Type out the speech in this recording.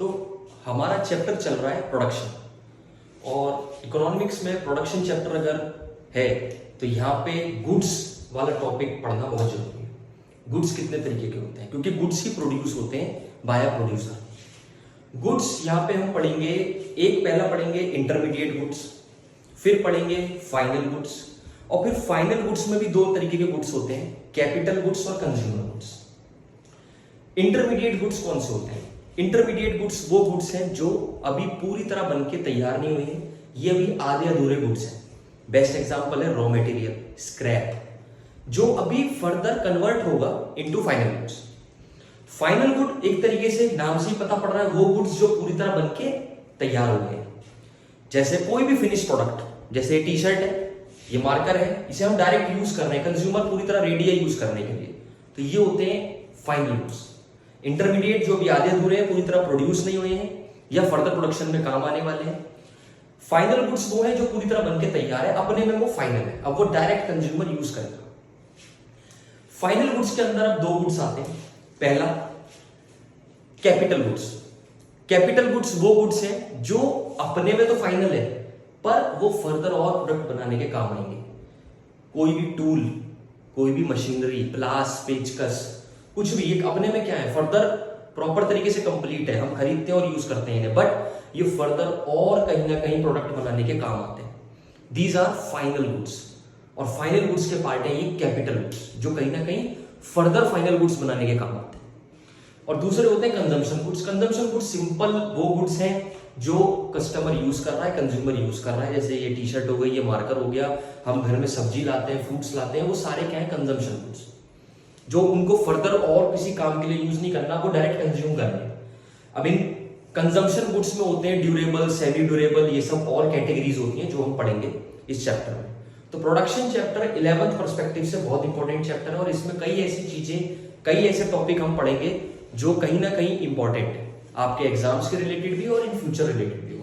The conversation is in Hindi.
तो हमारा चैप्टर चल रहा है प्रोडक्शन, और इकोनॉमिक्स में प्रोडक्शन चैप्टर अगर है तो यहाँ पे गुड्स वाला टॉपिक पढ़ना बहुत जरूरी है। गुड्स कितने तरीके के होते हैं, क्योंकि गुड्स ही प्रोड्यूस होते हैं बाय प्रोड्यूसर। गुड्स यहाँ पे हम पढ़ेंगे, एक पहला पढ़ेंगे इंटरमीडिएट गुड्स, फिर पढ़ेंगे फाइनल गुड्स, और फिर फाइनल गुड्स में भी दो तरीके के गुड्स होते हैं, कैपिटल गुड्स और कंज्यूमर गुड्स। इंटरमीडिएट गुड्स कौन से होते हैं? इंटरमीडिएट गुड्स वो गुड्स हैं जो अभी पूरी तरह बनके तैयार नहीं हुए हैं, ये अभी आधे अधूरे गुड्स हैं। बेस्ट एग्जांपल है रॉ मटेरियल, स्क्रैप, जो अभी फर्दर कन्वर्ट होगा into final goods. Final good एक तरीके से नाम से ही पता पड़ रहा है वो गुड्स जो पूरी तरह बनके तैयार हो गए हैं। जैसे कोई भी फिनिश प्रोडक्ट, जैसे ये टी शर्ट है, ये मार्कर है, इसे हम डायरेक्ट यूज कर रहे हैं, कंज्यूमर पूरी तरह रेडी है यूज करने के लिए, तो ये होते हैं फाइनल गुड्स। इंटरमीडिएट जो भी आधे अधूरे हैं, पूरी तरह प्रोड्यूस नहीं हुए हैं या फर्दर प्रोडक्शन में काम आने वाले हैं। फाइनल गुड्स वो है जो पूरी तरह बनके तैयार है, अपने में वो फाइनल है, अब वो डायरेक्ट कंज्यूमर यूज करेगा। फाइनल गुड्स के अंदर अब दो गुड्स आते हैं। पहला कैपिटल गुड्स। कैपिटल गुड्स वो गुड्स हैं जो अपने में तो फाइनल है पर वो फर्दर और प्रोडक्ट बनाने के काम आएंगे। कोई भी टूल, कोई भी मशीनरी, प्लास, पेचकस, कुछ भी, ये अपने में क्या है, फर्दर प्रॉपर तरीके से कंप्लीट है, हम खरीदते हैं और यूज करते हैं, बट ये फर्दर और कहीं ना कहीं प्रोडक्ट बनाने के काम आते हैं। दीज आर फाइनल गुड्स, और फाइनल गुड्स के पार्ट है ये कैपिटल गुड्स, जो कहीं ना कहीं फर्दर फाइनल गुड्स बनाने के काम आते हैं। और दूसरे होते हैं consumption goods. Consumption goods simple वो गुड्स हैं जो कस्टमर यूज कर रहा है, कंज्यूमर यूज कर रहा है। जैसे ये टी शर्ट हो गई, ये मार्कर हो गया, हम घर में सब्जी लाते हैं, फ्रूट्स लाते हैं, वो सारे क्या है, कंजम्पशन गुड्स, जो उनको फर्दर और किसी काम के लिए यूज नहीं करना, वो डायरेक्ट कंज्यूम करना है। अब इन कंजम्पशन गुड्स में होते हैं ड्यूरेबल, सेमी ड्यूरेबल, ये सब और कैटेगरीज होती हैं जो हम पढ़ेंगे इस चैप्टर में। तो प्रोडक्शन चैप्टर 11th पर्सपेक्टिव से बहुत इंपॉर्टेंट चैप्टर है, और इसमें कई ऐसी चीजें, कई ऐसे टॉपिक हम पढ़ेंगे जो कहीं ना कहीं इंपॉर्टेंट है आपके एग्जाम्स के रिलेटेड भी और इन फ्यूचर रिलेटेड भी।